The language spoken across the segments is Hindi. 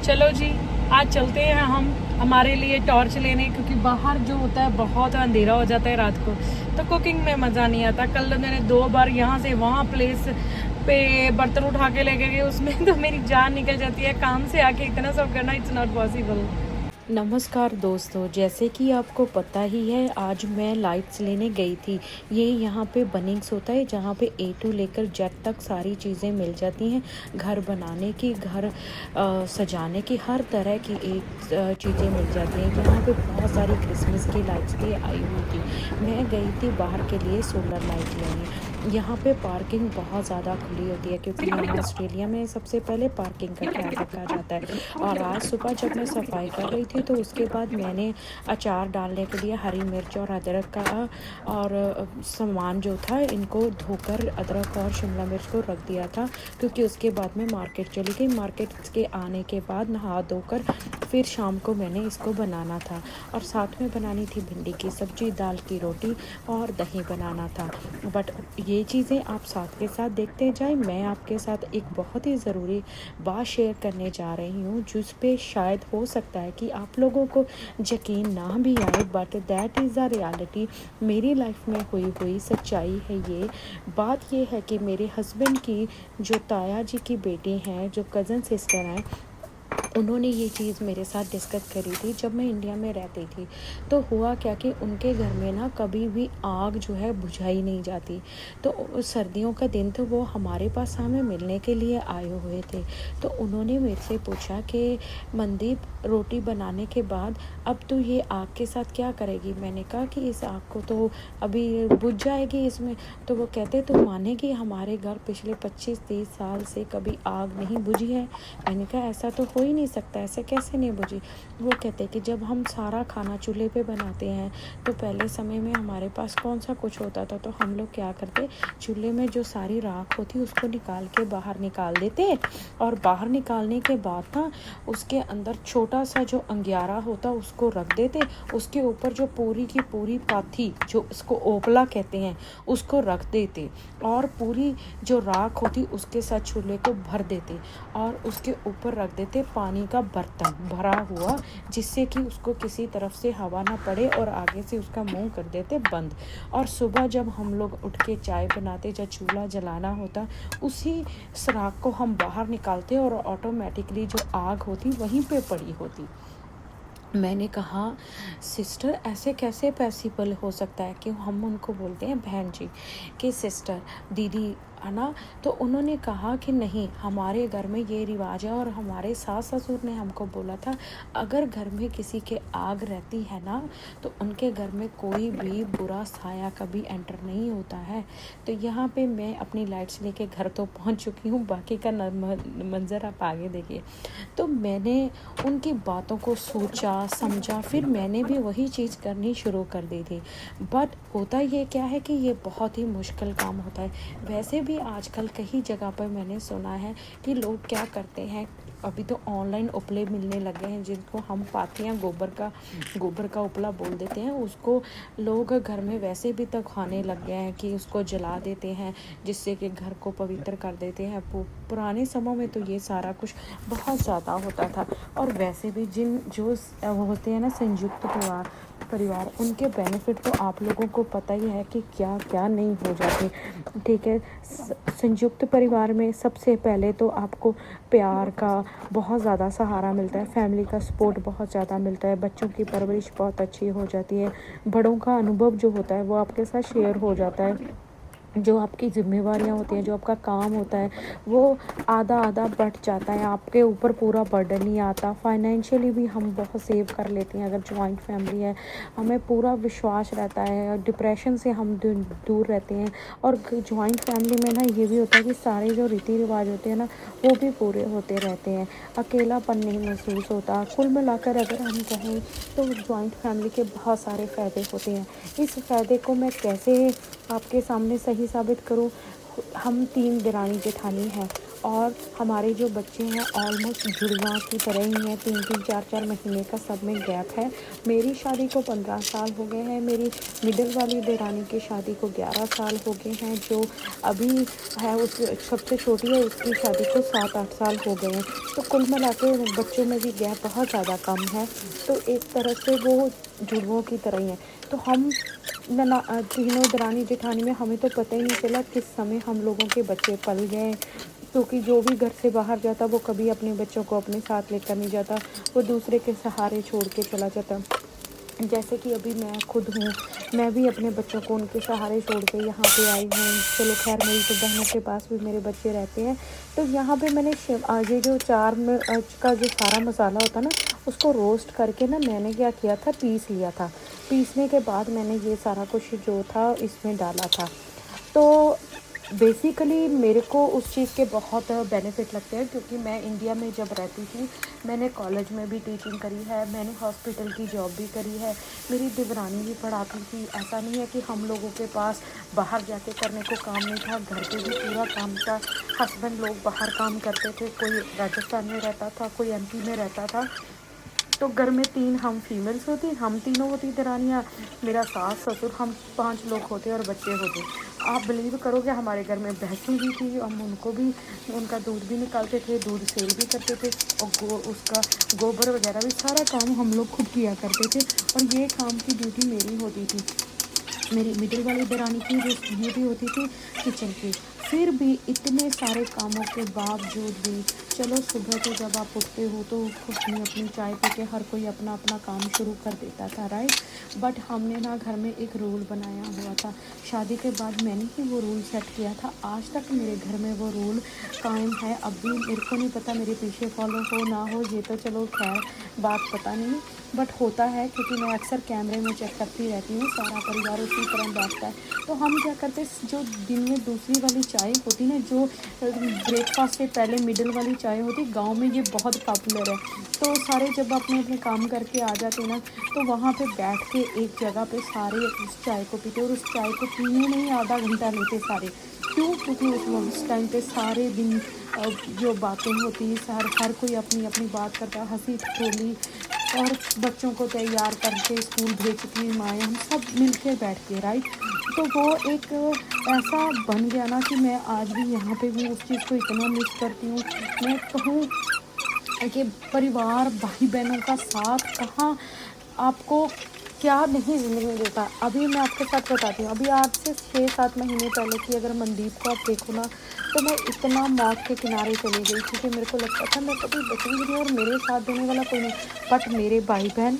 चलो जी, आज चलते हैं हम हमारे लिए टॉर्च लेने, क्योंकि बाहर जो होता है बहुत अंधेरा हो जाता है रात को, तो कुकिंग में मज़ा नहीं आता। कल मैंने 2 बार यहाँ से वहाँ प्लेस पे बर्तन उठा के लेके गए, उसमें तो मेरी जान निकल जाती है। काम से आके इतना सब करना इट्स नॉट पॉसिबल। नमस्कार दोस्तों, जैसे कि आपको पता ही है आज मैं लाइट्स लेने गई थी। ये यहाँ पे बनिंग्स होता है जहाँ पे ए टू लेकर जेड तक सारी चीज़ें मिल जाती हैं। घर बनाने की, घर सजाने की, हर तरह की चीज़ें मिल जाती हैं। यहाँ पे बहुत सारी क्रिसमस की लाइट्स भी आई हुई थी। मैं गई थी बाहर के लिए सोलर लाइट लेने। यहाँ पे पार्किंग बहुत ज़्यादा खुली होती है, क्योंकि यहाँ ऑस्ट्रेलिया में सबसे पहले पार्किंग का ख्याल रखा जाता है। और आज सुबह जब मैं सफाई कर रही थी तो उसके बाद मैंने अचार डालने के लिए हरी मिर्च और अदरक का और सामान जो था इनको धोकर अदरक और शिमला मिर्च को रख दिया था, क्योंकि उसके बाद मैं मार्केट चली गई। मार्केट के आने के बाद नहा धोकर फिर शाम को मैंने इसको बनाना था, और साथ में बनानी थी भिंडी की सब्ज़ी, दाल की रोटी और दही बनाना था। बट ये चीज़ें आप साथ के साथ देखते जाएं। मैं आपके साथ एक बहुत ही ज़रूरी बात शेयर करने जा रही हूँ, जिस पे शायद हो सकता है कि आप लोगों को यकीन ना भी आए, but that is the reality. मेरी लाइफ में हुई सच्चाई है ये। बात ये है कि मेरे हस्बैंड की जो ताया जी की बेटी हैं, जो कज़न सिस्टर हैं, उन्होंने ये चीज़ मेरे साथ डिस्कस करी थी जब मैं इंडिया में रहती थी। तो हुआ क्या कि उनके घर में ना कभी भी आग जो है बुझाई नहीं जाती। तो सर्दियों का दिन तो वो हमारे पास हमें मिलने के लिए आए हुए थे। तो उन्होंने मेरे से पूछा कि मनदीप, रोटी बनाने के बाद अब तू ये आग के साथ क्या करेगी? मैंने कहा कि इस आग को तो अभी बुझ जाएगी इसमें। तो वो कहते तो मानेगी हमारे घर पिछले 25-30 साल से कभी आग नहीं बुझी है। मैंने कहा ऐसा तो हो ही नहीं सकता, ऐसे कैसे नहीं बुझी? वो कहते कि जब हम सारा खाना चूल्हे पे बनाते हैं तो पहले समय में हमारे पास कौन सा कुछ होता था, तो हम लोग क्या करते, चूल्हे में जो सारी राख होती उसको निकाल के बाहर निकाल देते, और बाहर निकालने के बाद ना उसके अंदर छोटा सा जो अंगियारा होता उसको रख देते, उसके ऊपर जो पूरी की पूरी पाथी, जो इसको ओपला कहते हैं, उसको रख देते, और पूरी जो राख होती उसके साथ चूल्हे को भर देते, और उसके ऊपर रख देते पानी का बर्तन भरा हुआ, जिससे कि उसको किसी तरफ से हवा ना पड़े, और आगे से उसका मुंह कर देते बंद। और सुबह जब हम लोग उठ के चाय बनाते, जब चूल्हा जलाना होता, उसी सुराख को हम बाहर निकालते और ऑटोमेटिकली जो आग होती वहीं पे पड़ी होती। मैंने कहा सिस्टर ऐसे कैसे पॉसिबल हो सकता है? कि हम उनको बोलते हैं बहन जी, कि सिस्टर, दीदी, है ना। तो उन्होंने कहा कि नहीं, हमारे घर में ये रिवाज है, और हमारे सास ससुर ने हमको बोला था अगर घर में किसी के आग रहती है ना, तो उनके घर में कोई भी बुरा साया कभी एंटर नहीं होता है। तो यहाँ पे मैं अपनी लाइट्स लेके घर तो पहुँच चुकी हूँ, बाकी का मंज़र आप आगे देखिए। तो मैंने उनकी बातों को सोचा समझा, फिर मैंने भी वही चीज़ करनी शुरू कर दी थी। बट होता ये क्या है कि ये बहुत ही मुश्किल काम होता है। वैसे भी आजकल कई जगह पर मैंने सुना है कि लोग क्या करते हैं, अभी तो ऑनलाइन उपले मिलने लगे हैं, जिनको हम पाथियाँ गोबर का उपला बोल देते हैं, उसको लोग घर में वैसे भी तो खाने लग गए हैं कि उसको जला देते हैं, जिससे कि घर को पवित्र कर देते हैं। पुराने समय में तो ये सारा कुछ बहुत ज़्यादा होता था। और वैसे भी जो होते हैं ना संयुक्त परिवार, उनके बेनिफिट तो आप लोगों को पता ही है कि क्या क्या नहीं हो जाते। ठीक है, संयुक्त परिवार में सबसे पहले तो आपको प्यार का बहुत ज़्यादा सहारा मिलता है, फैमिली का सपोर्ट बहुत ज़्यादा मिलता है, बच्चों की परवरिश बहुत अच्छी हो जाती है, बड़ों का अनुभव जो होता है वो आपके साथ शेयर हो जाता है, जो आपकी ज़िम्मेवारियाँ होती हैं, जो आपका काम होता है, वो आधा आधा बँट जाता है, आपके ऊपर पूरा बर्डन नहीं आता। फाइनेंशियली भी हम बहुत सेव कर लेते हैं अगर जॉइंट फैमिली है। हमें पूरा विश्वास रहता है, डिप्रेशन से हम दूर रहते हैं। और जॉइंट फैमिली में ना ये भी होता है कि सारे जो रीति रिवाज होते हैं ना, वो भी पूरे होते रहते हैं, अकेलापन नहीं महसूस होता। कुल मिलाकर अगर हम कहें तो जॉइंट फैमिली के बहुत सारे फ़ायदे होते हैं। इस फ़ायदे को मैं कैसे आपके सामने सही साबित करूं? हम 3 देरानी जेठानी हैं, और हमारे जो बच्चे हैं ऑलमोस्ट जुड़वा की तरह ही हैं, 3-3 4-4 महीने का सब में गैप है। मेरी शादी को 15 साल हो गए हैं, मेरी मिडिल वाली देरानी की शादी को 11 साल हो गए हैं, जो अभी है उस सबसे छोटी है उसकी शादी को 7-8 साल हो गए हैं। तो कुल मिला के बच्चों में भी गैप बहुत ज़्यादा कम है, तो एक तरह से वो जुड़वों की तरह ही हैं। तो हम तीनों दरानी जेठानी में हमें तो पता ही नहीं चला किस समय हम लोगों के बच्चे पल गए, क्योंकि जो भी घर से बाहर जाता वो कभी अपने बच्चों को अपने साथ लेकर नहीं जाता, वो दूसरे के सहारे छोड़ के चला जाता। जैसे कि अभी मैं खुद हूँ, मैं भी अपने बच्चों को उनके सहारे छोड़ के यहाँ पे आई हूँ। चलो खैर मेरी तो बहनों के पास भी मेरे बच्चे रहते हैं। तो यहाँ पे मैंने ये जो चार मिर्च का जो सारा मसाला होता है ना, उसको रोस्ट करके ना मैंने क्या किया था, पीस लिया था। पीसने के बाद मैंने ये सारा कुछ जो था इसमें डाला था। तो बेसिकली मेरे को उस चीज़ के बहुत बेनिफिट लगते हैं, क्योंकि मैं इंडिया में जब रहती थी मैंने कॉलेज में भी टीचिंग करी है, मैंने हॉस्पिटल की जॉब भी करी है, मेरी देवरानी भी पढ़ाती थी। ऐसा नहीं है कि हम लोगों के पास बाहर जाके करने को काम नहीं था, घर पे भी पूरा काम था। हस्बैंड लोग बाहर काम करते थे, कोई राजस्थान में रहता था, कोई एमपी में रहता था। तो घर में 3 हम फीमेल्स होती, हम तीनों होती दरानियाँ, मेरा सास ससुर, हम 5 लोग होते और बच्चे होते। आप बिलीव करोगे हमारे घर में भैंसें भी थी, हम उनको भी उनका दूध भी निकालते थे, दूध सेल भी करते थे, और उसका गोबर वगैरह भी सारा काम हम लोग खुद किया करते थे। और ये काम की ड्यूटी मेरी होती थी। मेरी मिडिल वाली दरानी की जो ड्यूटी होती थी किचन की। फिर भी इतने सारे कामों के बावजूद भी, चलो सुबह तो जब आप उठते हो तो अपनी अपनी चाय पी के हर कोई अपना अपना काम शुरू कर देता था, राइट। बट हमने ना घर में एक रूल बनाया हुआ था, शादी के बाद मैंने ही वो रूल सेट किया था। आज तक मेरे घर में वो रूल कायम है। अब भी मेरे को नहीं पता मेरे पीछे फॉलो हो ना हो, ये तो चलो खैर बात पता नहीं, बट होता है, क्योंकि मैं अक्सर कैमरे में चेक करती रहती हूँ, सारा परिवार उसी तरह बैठता है। तो हम क्या करते, जो दिन में दूसरी वाली चाय होती ना, जो ब्रेकफास्ट से पहले मिडिल वाली चाय होती, गांव में ये बहुत पॉपुलर है। तो सारे जब अपने अपने काम करके आ जाते ना, तो वहाँ पे बैठ के एक जगह पे सारे उस चाय को पीते, और उस चाय को पीने में ही आधा घंटा लेते सारे। क्यों? क्योंकि उस टाइम पे सारे दिन जो बातें होती, हर कोई अपनी अपनी बात करता, हंसी ठिठोली, और बच्चों को तैयार करके स्कूल भेजती माएँ, हम सब मिल के बैठ के, राइट। तो वो एक ऐसा बन गया ना कि मैं आज भी यहाँ पे भी उस चीज़ को इतना मिस करती हूँ। मैं कहूँ कि परिवार, भाई बहनों का साथ कहाँ आपको क्या नहीं ज़िंदगी में देता। अभी मैं आपके साथ बताती हूँ, अभी आज से 6-7 महीने पहले की अगर मनदीप को आप देखो ना, तो मैं इतना मौत के किनारे चली गई, क्योंकि मेरे को लगता था मैं कभी बचूंगी नहीं और मेरे साथ देने वाला कोई नहीं। बट मेरे भाई बहन,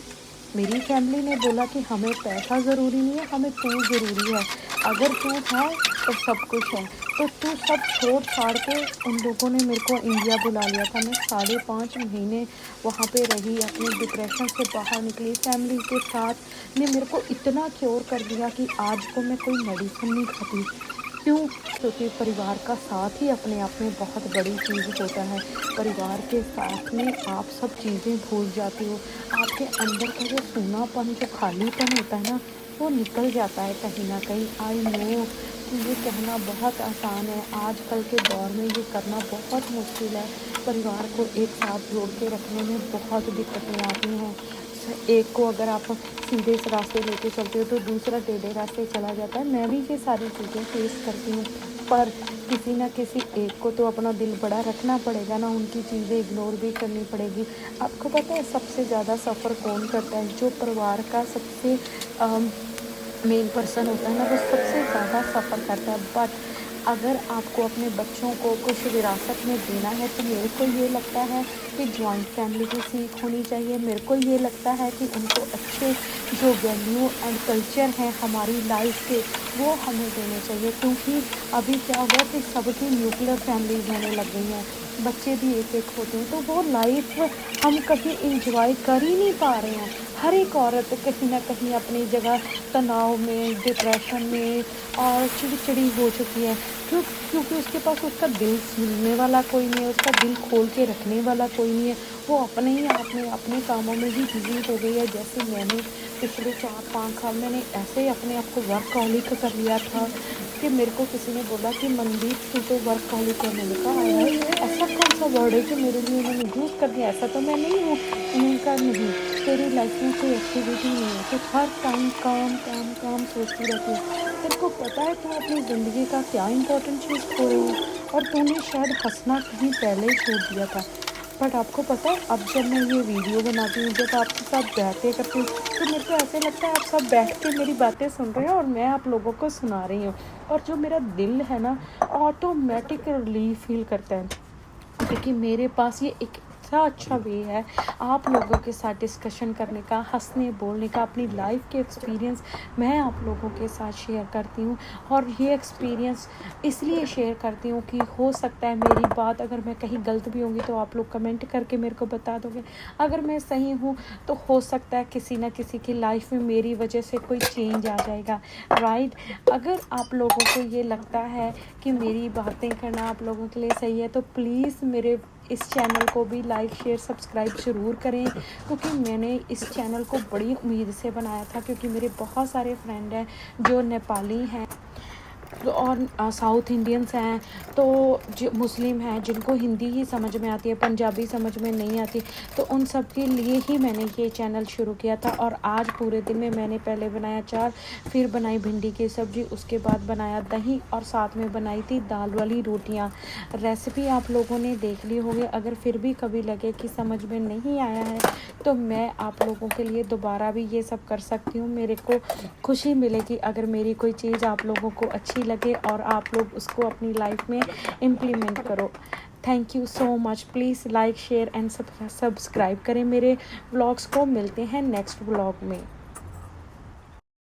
मेरी फैमिली ने बोला कि हमें पैसा ज़रूरी नहीं है, हमें तू ज़रूरी है। अगर तू है तो सब कुछ है। तो तू सब छोड़ छाड़ के उन लोगों ने मेरे को इंडिया बुला लिया था। मैं 5.5 महीने वहाँ पे रही, अपने डिप्रेशन से बाहर निकली, फैमिली के साथ ने मेरे को इतना क्योर कर दिया कि आज को मैं कोई मेडिसिन नहीं खाती। क्यों? क्योंकि परिवार का साथ ही अपने आप में बहुत बड़ी चीज़ होता है। परिवार के साथ में आप सब चीज़ें भूल जाते हो, आपके अंदर का जो सूनापन, जो खालीपन होता है ना, वो निकल जाता है कहीं ना कहीं। आई नो कि ये कहना बहुत आसान है, आजकल के दौर में ये करना बहुत मुश्किल है। परिवार को एक साथ जोड़ के रखने में बहुत दिक्कतें आती हैं। एक को अगर आप सीधे इस रास्ते लेके चलते हो तो दूसरा टेढ़े रास्ते चला जाता है। मैं भी ये सारी चीज़ें फेस करती हूँ, पर किसी ना किसी एक को तो अपना दिल बड़ा रखना पड़ेगा ना, उनकी चीज़ें इग्नोर भी करनी पड़ेगी। आपको पता है सबसे ज़्यादा सफ़र कौन करता है? जो परिवार का सबसे मेन पर्सन होता है ना, वो सबसे ज़्यादा सफ़र करता है। बट अगर आपको अपने बच्चों को कुछ विरासत में देना है, तो मेरे को ये लगता है कि जॉइंट फैमिली की सीख होनी चाहिए। मेरे को ये लगता है कि उनको अच्छे जो वैल्यू एंड कल्चर हैं हमारी लाइफ के, वो हमें देने चाहिए। क्योंकि अभी क्या हुआ कि सबकी न्यूक्लियर फैमिलीज होने लग गई हैं, बच्चे भी एक एक होते हैं, तो वो लाइफ हम कभी इंजॉय कर ही नहीं पा रहे हैं। हर एक औरत कहीं ना कहीं अपनी जगह तनाव में, डिप्रेशन में और चिड़चिड़ी हो चुकी है। क्योंकि उसके पास उसका दिल सुनने वाला कोई नहीं है, उसका दिल खोल के रखने वाला कोई नहीं है। वो अपने ही आप में अपने कामों में ही बिजी हो गई है। जैसे मैंने पिछले 4-5 साल मैंने ऐसे अपने आप को वर्कहॉलिक कर लिया था कि मेरे को किसी ने बोला कि मनदीप तू तो वर्कहॉलिक है। मैंने कहा आया ऐसा कौन सा वर्ड है कि मेरे लिए उन्होंने यूज़ कर दिया, ऐसा तो मैं नहीं हूँ। उन्होंने कहा नहीं, तेरी लाइफ में कोई एक्टिविटी नहीं है, तो हर टाइम काम काम काम सोचती रहती है। तेरे को पता है तू अपनी ज़िंदगी का क्या इंपॉर्टेंट चीज़ खो रही है, और तूने शायद हंसना कहीं पहले ही छोड़ दिया था। बट आपको पता है अब जब मैं ये वीडियो बनाती हूँ, जब आपके साथ बातें करती हूँ, तो मेरे को ऐसे लगता है आप सब बैठ के मेरी बातें सुन रहे हो और मैं आप लोगों को सुना रही हूँ। और जो मेरा दिल है ना, ऑटोमेटिक रिलीफ फील करता है, क्योंकि मेरे पास ये एक इतना अच्छा वे है आप लोगों के साथ डिस्कशन करने का, हंसने बोलने का, अपनी लाइफ के एक्सपीरियंस मैं आप लोगों के साथ शेयर करती हूँ। और ये एक्सपीरियंस इसलिए शेयर करती हूँ कि हो सकता है मेरी बात अगर मैं कहीं गलत भी होंगी तो आप लोग कमेंट करके मेरे को बता दोगे, अगर मैं सही हूँ तो हो सकता है किसी ना किसी की लाइफ में मेरी वजह से कोई चेंज आ जाएगा, राइट। अगर आप लोगों को ये लगता है कि मेरी बातें करना आप लोगों के लिए सही है तो प्लीज़ मेरे इस चैनल को भी लाइक शेयर सब्सक्राइब ज़रूर करें, क्योंकि मैंने इस चैनल को बड़ी उम्मीद से बनाया था, क्योंकि मेरे बहुत सारे फ्रेंड हैं जो नेपाली हैं और साउथ इंडियंस हैं, तो जो मुस्लिम हैं जिनको हिंदी ही समझ में आती है, पंजाबी समझ में नहीं आती, तो उन सब के लिए ही मैंने ये चैनल शुरू किया था। और आज पूरे दिन में मैंने पहले बनाया अचार, फिर बनाई भिंडी की सब्ज़ी, उसके बाद बनाया दही और साथ में बनाई थी दाल वाली रोटियाँ। रेसिपी आप लोगों ने देख ली होगी, अगर फिर भी कभी लगे कि समझ में नहीं आया है तो मैं आप लोगों के लिए दोबारा भी ये सब कर सकती हूँ। मेरे को खुशी मिलेगी अगर मेरी कोई चीज़ आप लोगों को अच्छी लगे और आप लोग उसको अपनी लाइफ में इम्प्लीमेंट करो। Thank you so much. Please like share and subscribe करें मेरे व्लॉग्स को। मिलते हैं नेक्स्ट व्लॉग में।